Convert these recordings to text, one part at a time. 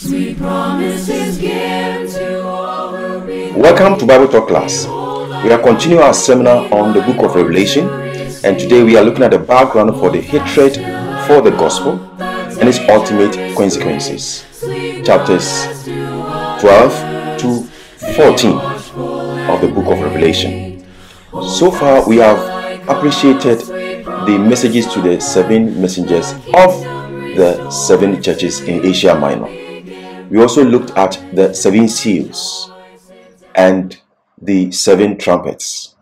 Sweet promises given to all who believe. Welcome to Bible Talk class. We are continuing our seminar on the book of Revelation, and today we are looking at the background for the hatred for the gospel and its ultimate consequences. Chapters 12 to 14 of the book of Revelation. So far we have appreciated the messages to the 7 messengers of the 7 churches in Asia Minor. We also looked at the 7 seals and the 7 trumpets.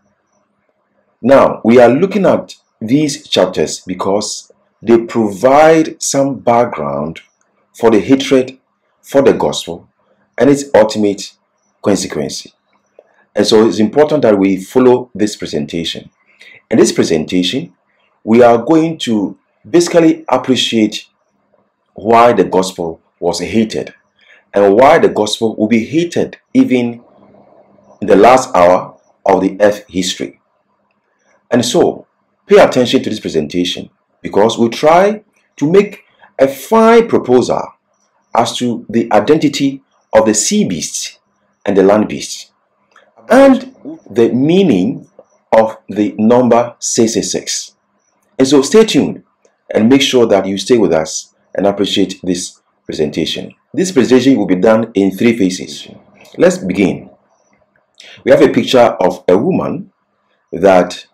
Now we are looking at these chapters because they provide some background for the hatred for the gospel and its ultimate consequence. And so it's important that we follow this presentation. In this presentation, we are going to basically appreciate why the gospel was hated and why the gospel will be hated even in the last hour of the earth history. And so, pay attention to this presentation because we'll try to make a fine proposal as to the identity of the sea beast and the land beast and the meaning of the number 666. And so stay tuned and make sure that you stay with us and appreciate this presentation. This presentation will be done in 3 phases. Let's begin. We have a picture of a woman that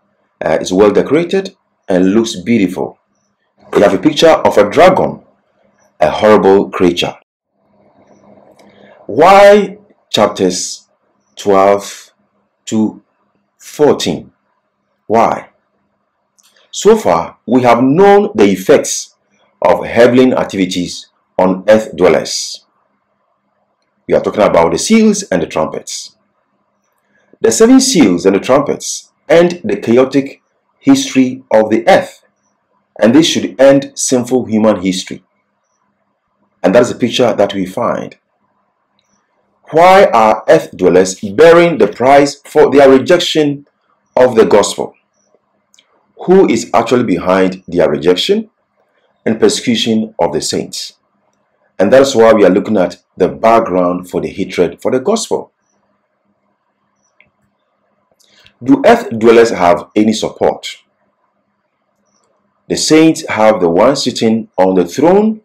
is well decorated and looks beautiful. We have a picture of a dragon, a horrible creature. Why chapters 12 to 14? Why? So far, we have known the effects of heavenly activities on earth dwellers. We are talking about the seals and the trumpets. The 7 seals and the trumpets end the chaotic history of the earth, and this should end sinful human history. And that is the picture that we find. Why are earth dwellers bearing the price for their rejection of the gospel? Who is actually behind their rejection and persecution of the saints? And that's why we are looking at the background for the hatred for the gospel. Do earth dwellers have any support? The saints have the one sitting on the throne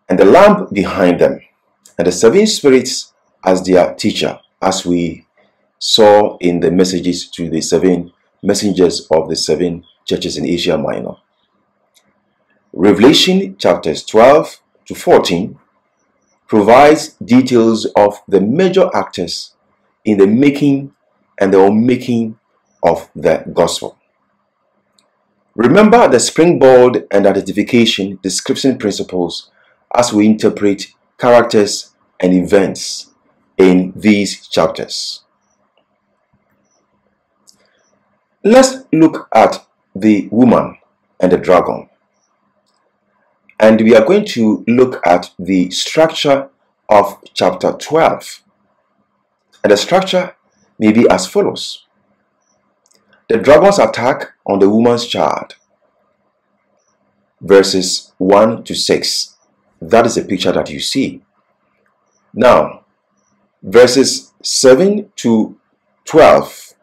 and the Lamb behind them, and the 7 spirits as their teacher, as we saw in the messages to the 7 messengers of the 7 churches in Asia Minor. Revelation chapters 12 to 14 provides details of the major actors in the making and the unmaking of the gospel. Remember the springboard and identification description principles as we interpret characters and events in these chapters. Let's look at the woman and the dragon. And we are going to look at the structure of chapter 12. And the structure may be as follows. The dragon's attack on the woman's child. Verses 1 to 6. That is the picture that you see. Now, verses 7 to 12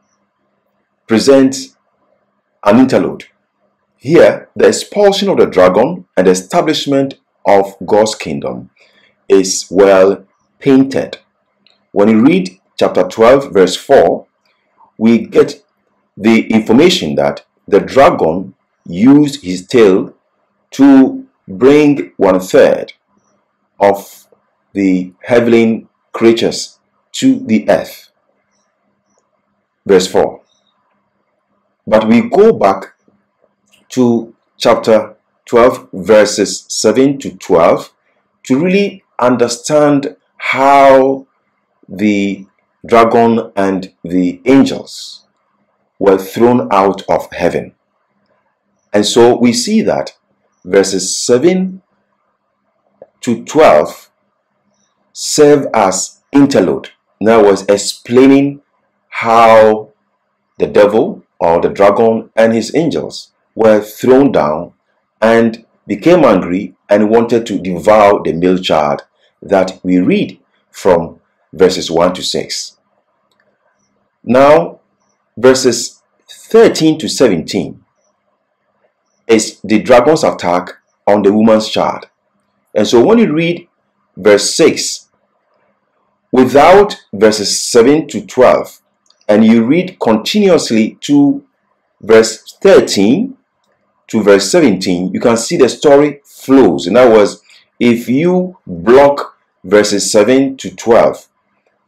present an interlude. Here, the expulsion of the dragon and the establishment of God's kingdom is well painted. When you read chapter 12, verse 4, we get the information that the dragon used his tail to bring 1/3 of the heavenly creatures to the earth. Verse 4. But we go back to chapter 12 verses 7 to 12 to really understand how the dragon and the angels were thrown out of heaven. And so we see that verses 7 to 12 serve as interlude. In other words, explaining how the devil or the dragon and his angels were thrown down and became angry and wanted to devour the male child that we read from verses 1 to 6. Now, verses 13 to 17 is the dragon's attack on the woman's child. And so when you read verse 6 without verses 7 to 12, and you read continuously to verse 13 to verse 17, you can see the story flows. In other words, if you block verses 7 to 12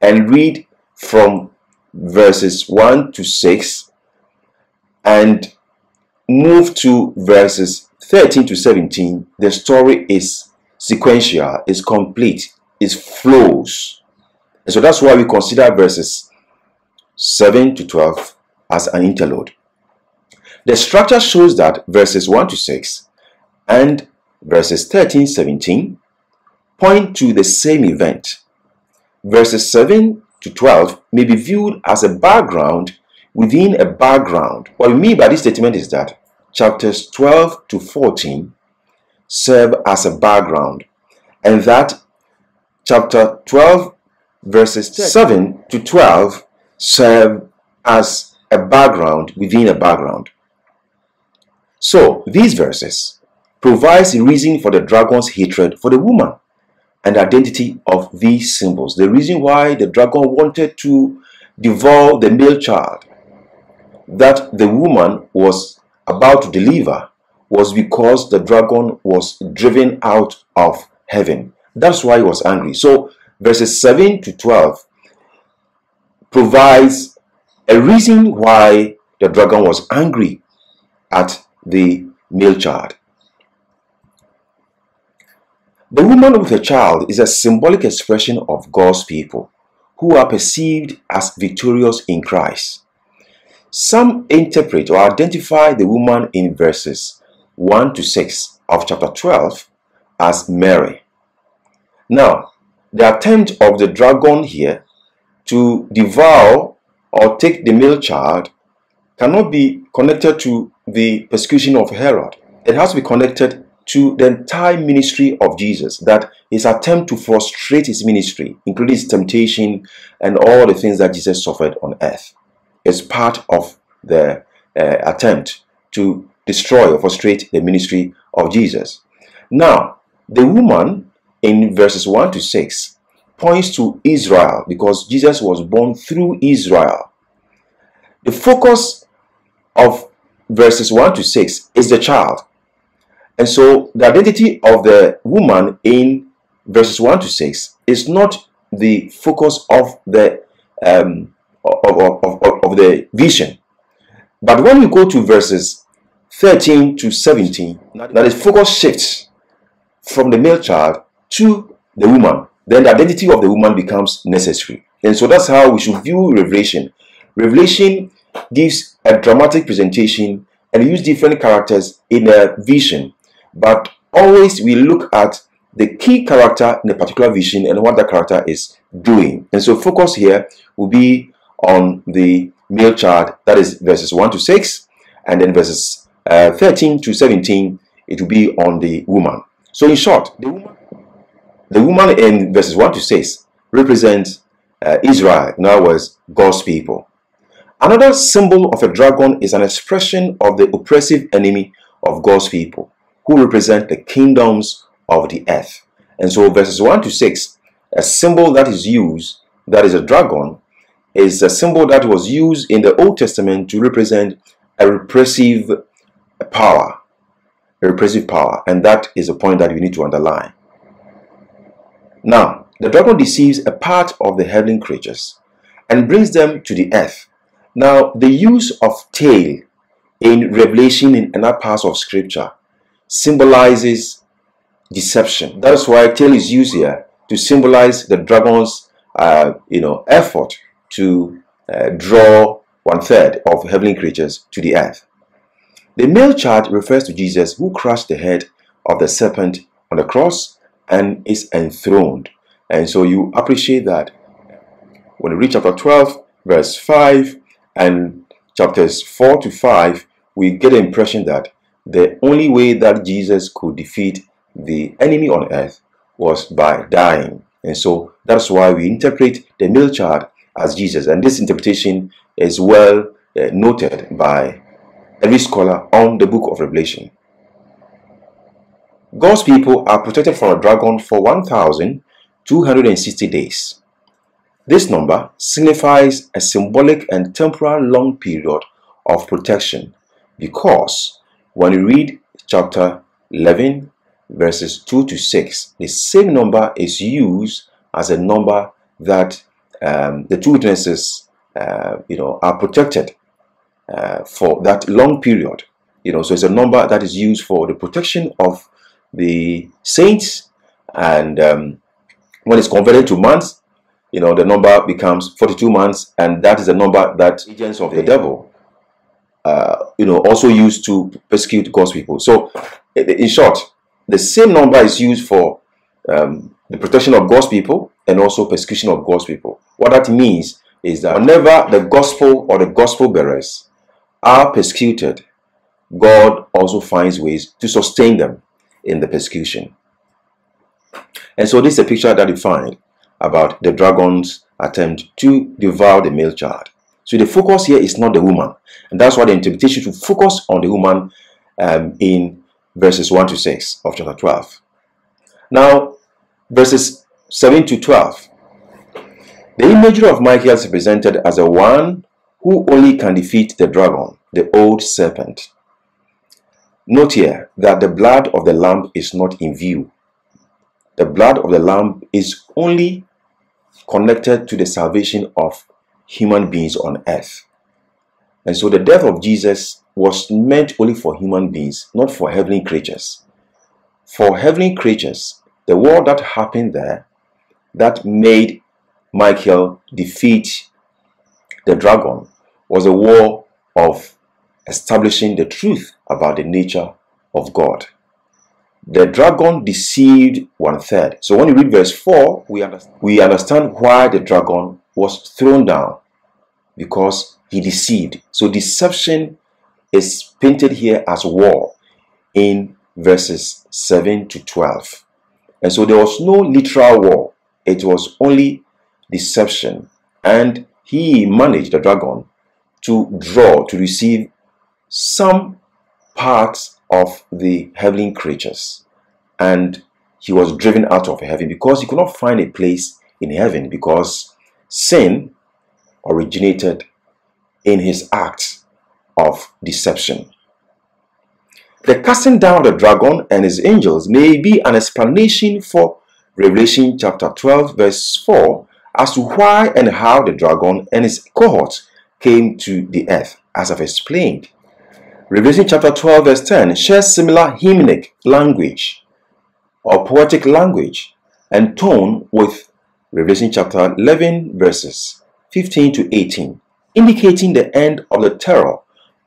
and read from verses 1 to 6 and move to verses 13 to 17, the story is sequential, is complete, it flows. And so that's why we consider verses 7 to 12 as an interlude. The structure shows that verses 1 to 6 and verses 13 to 17 point to the same event. Verses 7 to 12 may be viewed as a background within a background. What we mean by this statement is that chapters 12 to 14 serve as a background, and that chapter 12 verses 7 to 12 serve as a background within a background. So these verses provides a reason for the dragon's hatred for the woman and the identity of these symbols. The reason why the dragon wanted to devour the male child that the woman was about to deliver was because the dragon was driven out of heaven. That's why he was angry. So verses 7 to 12 provides a reason why the dragon was angry at the male child. The woman with a child is a symbolic expression of God's people who are perceived as victorious in Christ. Some interpret or identify the woman in verses 1 to 6 of chapter 12 as Mary. Now, the attempt of the dragon here to devour or take the male child cannot be connected to the persecution of Herod. It has to be connected to the entire ministry of Jesus, that his attempt to frustrate his ministry, including his temptation and all the things that Jesus suffered on earth, is part of the attempt to destroy or frustrate the ministry of Jesus. Now, the woman in verses 1 to 6 points to Israel because Jesus was born through Israel. The focus of verses 1 to 6 is the child. And so the identity of the woman in verses 1 to 6 is not the focus of the the vision. But when we go to verses 13 to 17, that the focus shifts from the male child to the woman. Then the identity of the woman becomes necessary. And so that's how we should view Revelation. Revelation gives a dramatic presentation and use different characters in a vision. But always we look at the key character in a particular vision and what that character is doing. And so focus here will be on the male child, that is verses 1 to 6, and then verses 13 to 17, it will be on the woman. So in short, the woman in verses 1 to 6 represents Israel, in other words, God's people. Another symbol of a dragon is an expression of the oppressive enemy of God's people, who represent the kingdoms of the earth. And so verses 1 to 6, a symbol that is used, that is a dragon, is a symbol that was used in the Old Testament to represent a repressive power. A repressive power. And that is a point that we need to underline. Now, the dragon deceives a part of the heavenly creatures and brings them to the earth. Now, the use of tail in Revelation and other parts of Scripture symbolizes deception. That is why tail is used here to symbolize the dragon's effort to draw 1/3 of heavenly creatures to the earth. The male child refers to Jesus, who crushed the head of the serpent on the cross and is enthroned. And so you appreciate that when we read chapter 12 verse 5 and chapters 4 to 5, we get the impression that the only way that Jesus could defeat the enemy on earth was by dying. And so that's why we interpret the male child as Jesus. And this interpretation is well noted by every scholar on the book of Revelation. God's people are protected from a dragon for 1,260 days. This number signifies a symbolic and temporal long period of protection, because when you read chapter 11 verses 2 to 6, the same number is used as a number that the two witnesses are protected for that long period. So it's a number that is used for the protection of the saints, and when it's converted to months, the number becomes 42 months, and that is a number that agents of the devil also used to persecute God's people. So in short, the same number is used for the protection of God's people and also persecution of God's people. What that means is that whenever the gospel or the gospel bearers are persecuted, God also finds ways to sustain them in the persecution. And so this is a picture that you find about the dragon's attempt to devour the male child. So the focus here is not the woman, and that's why the interpretation should focus on the woman in verses 1 to 6 of chapter 12. Now, verses 7 to 12. The imagery of Michael is presented as a one who only can defeat the dragon, the old serpent. Note here that the blood of the lamb is not in view. The blood of the lamb is only connected to the salvation of human beings on earth. And so the death of Jesus was meant only for human beings, not for heavenly creatures. For heavenly creatures, the war that happened there, that made Michael defeat the dragon, was a war of establishing the truth about the nature of God. The dragon deceived 1/3. So when you read verse 4, we understand why the dragon was thrown down, because he deceived. So deception is painted here as war in verses 7 to 12. And so there was no literal war. It was only deception. And he managed, the dragon, to receive some parts of the heavenly creatures. And he was driven out of heaven because he could not find a place in heaven, because sin originated in his act of deception. The casting down of the dragon and his angels may be an explanation for Revelation chapter 12 verse 4 as to why and how the dragon and his cohorts came to the earth, as I've explained. Revelation chapter 12 verse 10 shares similar hymnic language or poetic language and tone with Revelation chapter 11 verses 15 to 18, indicating the end of the terror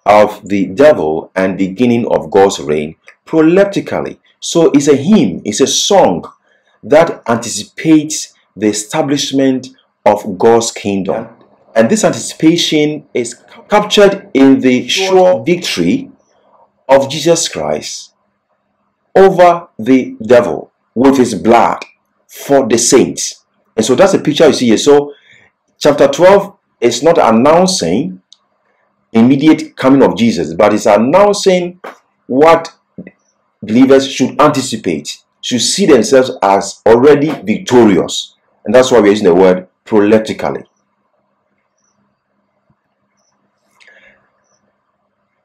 of the devil and beginning of God's reign proleptically. So it's a hymn, it's a song that anticipates the establishment of God's kingdom. And this anticipation is captured in the sure victory of Jesus Christ over the devil with his blood for the saints. And so that's the picture you see here. So chapter 12 is not announcing immediate coming of Jesus, but it's announcing what believers should anticipate, should see themselves as already victorious. And that's why we're using the word proleptically.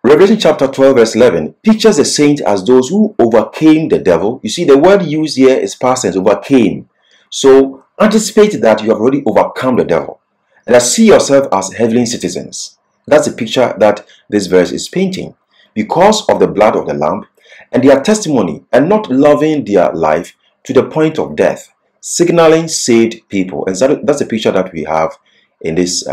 Revelation chapter 12 verse 11 pictures the saints as those who overcame the devil. You see, the word used here is past tense, overcame. So anticipate that you have already overcome the devil, and that see yourself as heavenly citizens. That's the picture that this verse is painting. Because of the blood of the Lamb and their testimony, and not loving their life to the point of death, signaling saved people. And so that's the picture that we have in this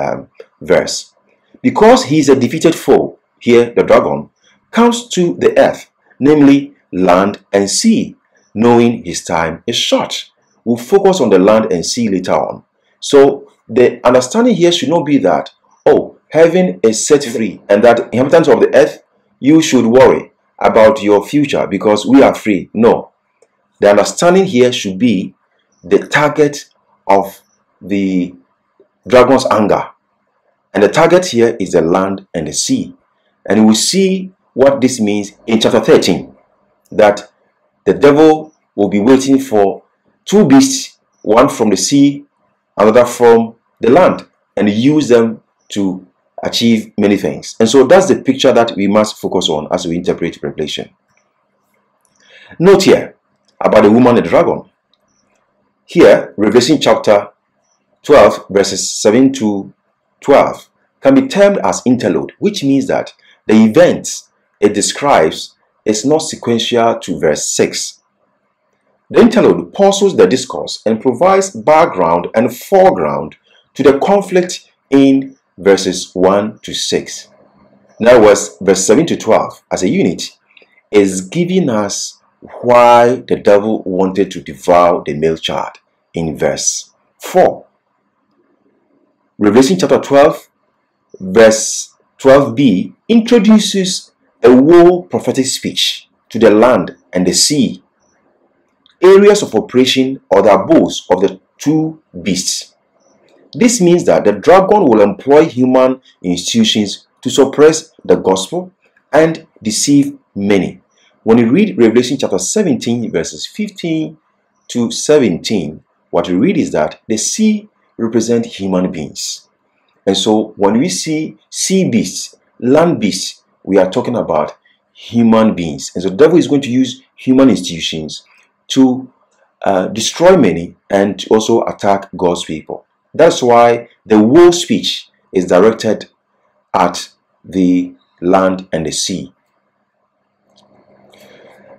verse. Because he is a defeated foe, here the dragon comes to the earth, namely land and sea, knowing his time is short. We'll focus on the land and sea later on. So the understanding here should not be that, oh, heaven is set free, and that inhabitants of the earth, you should worry about your future because we are free. No. The understanding here should be the target of the dragon's anger. And the target here is the land and the sea. And we'll see what this means in chapter 13. That the devil will be waiting for two beasts, one from the sea, another from the land, and use them to achieve many things. And so that's the picture that we must focus on as we interpret Revelation. Note here about the woman and the dragon. Here, Revelation chapter 12, verses 7 to 12, can be termed as interlude, which means that the events it describes is not sequential to verse 6. The interlude pauses the discourse and provides background and foreground to the conflict in verses 1 to 6. In other words, verse 7 to 12 as a unit is giving us why the devil wanted to devour the male child in verse 4. Revelation chapter 12, verse 12b introduces a woe prophetic speech to the land and the sea, areas of operation or the abodes of the two beasts. This means that the dragon will employ human institutions to suppress the gospel and deceive many. When you read Revelation chapter 17, verses 15 to 17, what you read is that the sea represents human beings. And so when we see sea beasts, land beasts, we are talking about human beings. And so the devil is going to use human institutions to destroy many and to also attack God's people. That's why the woe speech is directed at the land and the sea.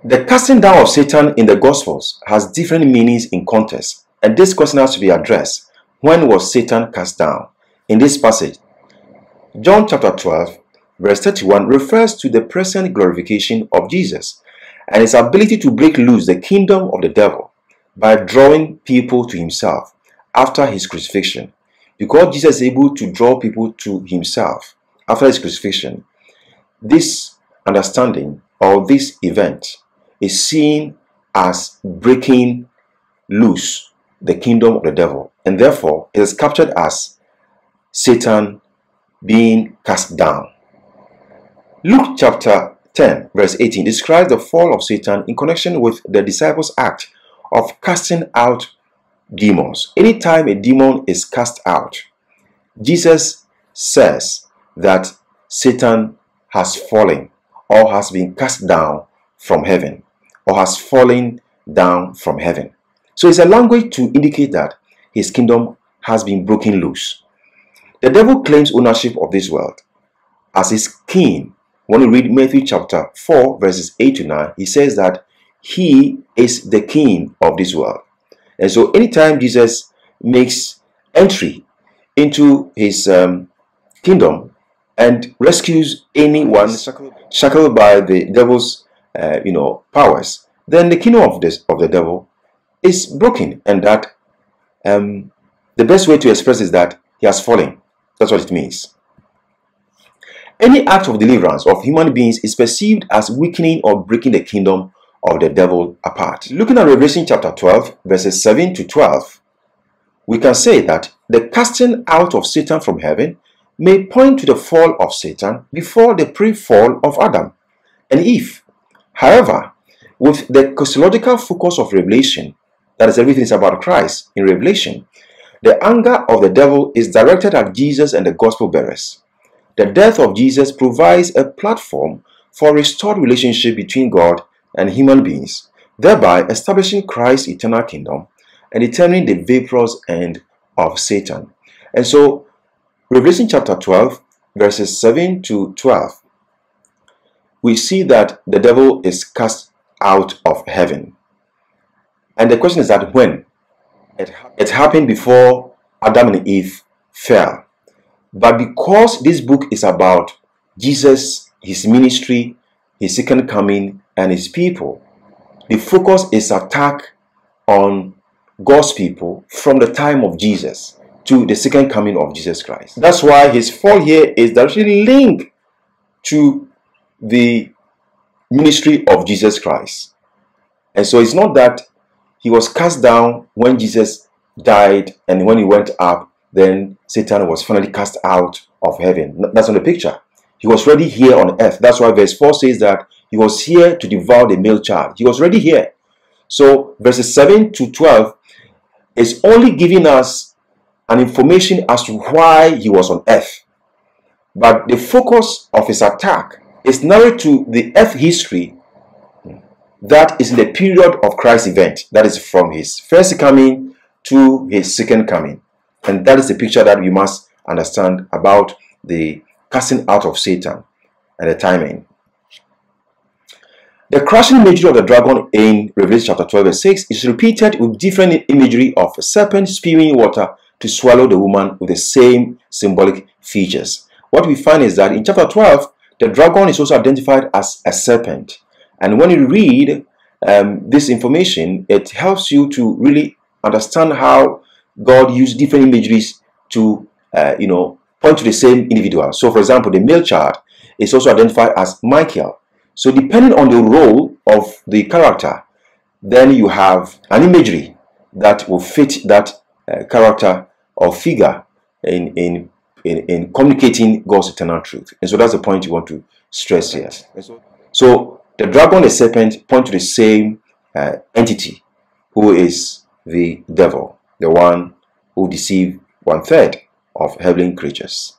The casting down of Satan in the Gospels has different meanings in context, and this question has to be addressed. When was Satan cast down? In this passage, John chapter 12, verse 31 refers to the present glorification of Jesus and his ability to break loose the kingdom of the devil by drawing people to himself after his crucifixion. Because Jesus is able to draw people to himself after his crucifixion, this understanding or this event is seen as breaking loose the kingdom of the devil, and therefore it is captured as Satan being cast down. Luke chapter 10 verse 18 describes the fall of Satan in connection with the disciples' act of casting out demons. Anytime a demon is cast out, Jesus says that Satan has fallen or has been cast down from heaven or has fallen down from heaven. So it's a language to indicate that his kingdom has been broken loose. The devil claims ownership of this world as his king. When you read Matthew chapter 4 verses 8 to 9, he says that he is the king of this world. And so anytime Jesus makes entry into his kingdom and rescues anyone shackled by the devil's powers, then the kingdom of the devil is broken, and that the best way to express is that he has fallen. That's what it means. Any act of deliverance of human beings is perceived as weakening or breaking the kingdom of the devil apart. Looking at Revelation chapter 12, verses 7 to 12, we can say that the casting out of Satan from heaven may point to the fall of Satan before the pre-fall of Adam and Eve. However, with the Christological focus of Revelation, that is, everything is about Christ in Revelation, the anger of the devil is directed at Jesus and the gospel bearers. The death of Jesus provides a platform for a restored relationship between God and human beings, thereby establishing Christ's eternal kingdom and determining the vaporous end of Satan. And so, Revelation chapter 12, verses 7 to 12, we see that the devil is cast out of heaven. And the question is that when? It happened before Adam and Eve fell. But because this book is about Jesus, his ministry, his second coming, and his people, the focus is attack on God's people from the time of Jesus to the second coming of Jesus Christ. That's why his fall here is directly linked to the ministry of Jesus Christ. And so it's not that he was cast down when Jesus died, and when he went up, then Satan was finally cast out of heaven. That's on the picture. He was already here on earth. That's why verse 4 says that he was here to devour the male child. He was already here. So verses 7 to 12 is only giving us an information as to why he was on earth. But the focus of his attack is narrowed to the earth history that is in the period of Christ's event. That is from his first coming to his second coming. And that is the picture that we must understand about the casting out of Satan and the timing. The crushing imagery of the dragon in Revelation chapter 12 verse 6 is repeated with different imagery of a serpent spewing water to swallow the woman with the same symbolic features. What we find is that in chapter 12, the dragon is also identified as a serpent. And when you read this information, it helps you to really understand how God used different imageries to, point to the same individual. So, for example, the male child is also identified as Michael. So, depending on the role of the character, then you have an imagery that will fit that character or figure in communicating God's eternal truth. And so that's the point you want to stress here. So the dragon, the serpent, point to the same entity, who is the devil, the one who deceived 1/3 of heavenly creatures.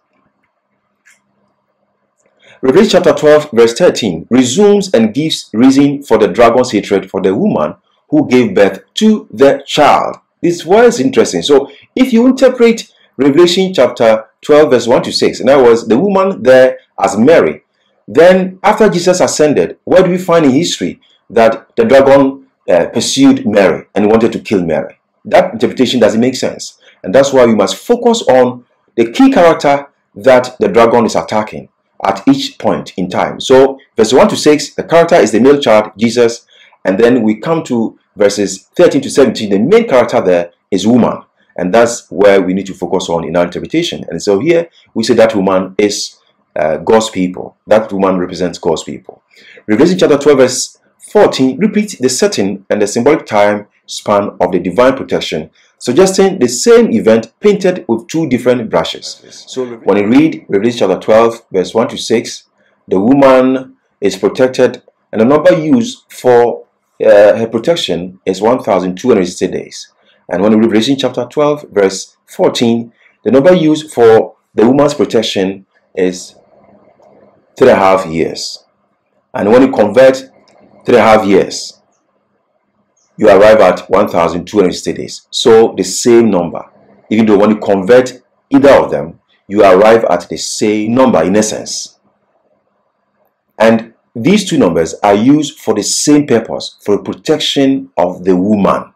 Revelation chapter 12 verse 13 resumes and gives reason for the dragon's hatred for the woman who gave birth to the child. This was interesting. So if you interpret Revelation chapter 12 verse 1 to 6, in other words, the woman there as Mary, then after Jesus ascended, where do we find in history that the dragon pursued Mary and wanted to kill Mary? That interpretation doesn't make sense. And that's why we must focus on the key character that the dragon is attacking at each point in time. So verse 1 to 6, the character is the male child, Jesus. And then we come to verses 13 to 17, the main character there is woman. And that's where we need to focus on in our interpretation. And so here we say that woman is God's people. That woman represents God's people. Revelation chapter 12 verse 14 repeats the setting and the symbolic time span of the divine protection, suggesting the same event painted with two different brushes. So when you read Revelation chapter 12 verse 1 to 6, the woman is protected, and the number used for her protection is 1,260 days. And when you read Revelation chapter 12 verse 14, the number used for the woman's protection is 3.5 years. And when you convert 3.5 years, you arrive at 1,260 days. So the same number. Even though when you convert either of them, you arrive at the same number in essence. And these two numbers are used for the same purpose, for the protection of the woman.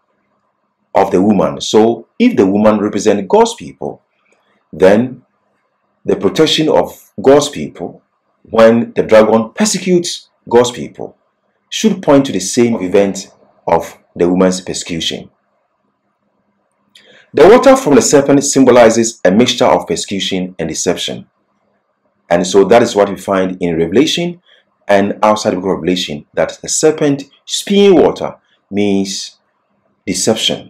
So if the woman represents God's people, then the protection of God's people, when the dragon persecutes God's people, should point to the same event of the woman's persecution. The water from the serpent symbolizes a mixture of persecution and deception. And so that is what we find in Revelation and outside the book of Revelation, that the serpent spewing water means deception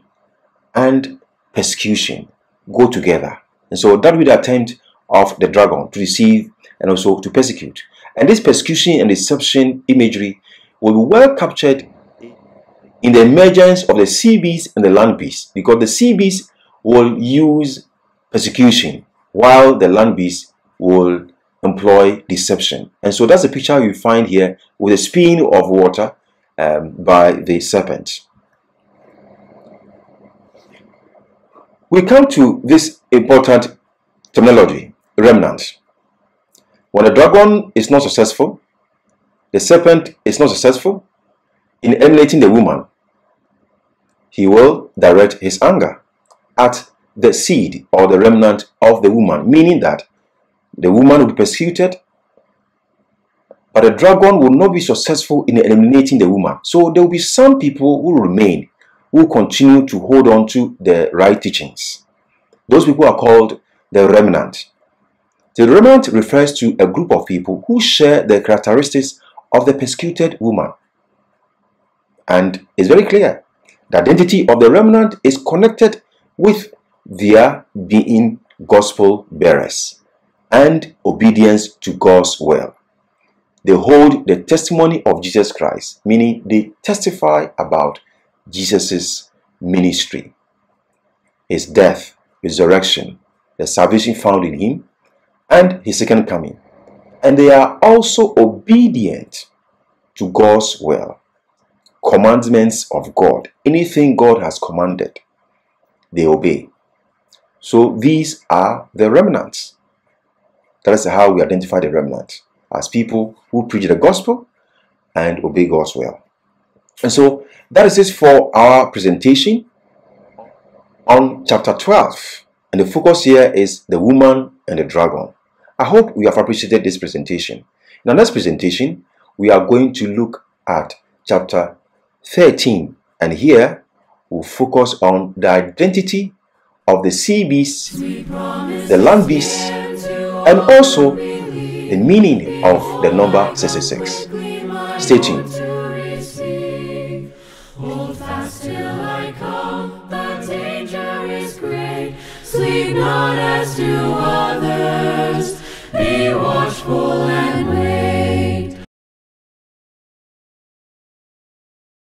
and persecution go together. And so that will be the attempt of the dragon to deceive and also to persecute. And this persecution and deception imagery will be well captured in the emergence of the sea beast and the land beast, because the sea beast will use persecution while the land beast will employ deception. And so that's the picture you find here with the spewing of water by the serpent. We come to this important terminology, remnant. When the dragon is not successful, the serpent is not successful in emulating the woman, he will direct his anger at the seed or the remnant of the woman, meaning that the woman will be persecuted, but the dragon will not be successful in eliminating the woman. So there will be some people who remain, who continue to hold on to the right teachings. Those people are called the remnant. The remnant refers to a group of people who share the characteristics of the persecuted woman. And it's very clear The identity of the remnant is connected with their being gospel bearers and obedience to God's will. They hold the testimony of Jesus Christ, meaning they testify about Jesus' ministry, his death, resurrection, the salvation found in him, and his second coming. And they are also obedient to God's will, commandments of God. Anything God has commanded, they obey. So these are the remnants. That is how we identify the remnants, as people who preach the gospel and obey God's will. And so that is it for our presentation on chapter 12. And the focus here is the woman and the dragon. I hope you have appreciated this presentation. In our next presentation, we are going to look at chapter 13. And here we'll focus on the identity of the sea beasts, the land beasts, and also the meaning of the number 66. Stay tuned. Hold fast till I come, the danger is great. Sleep not as do others.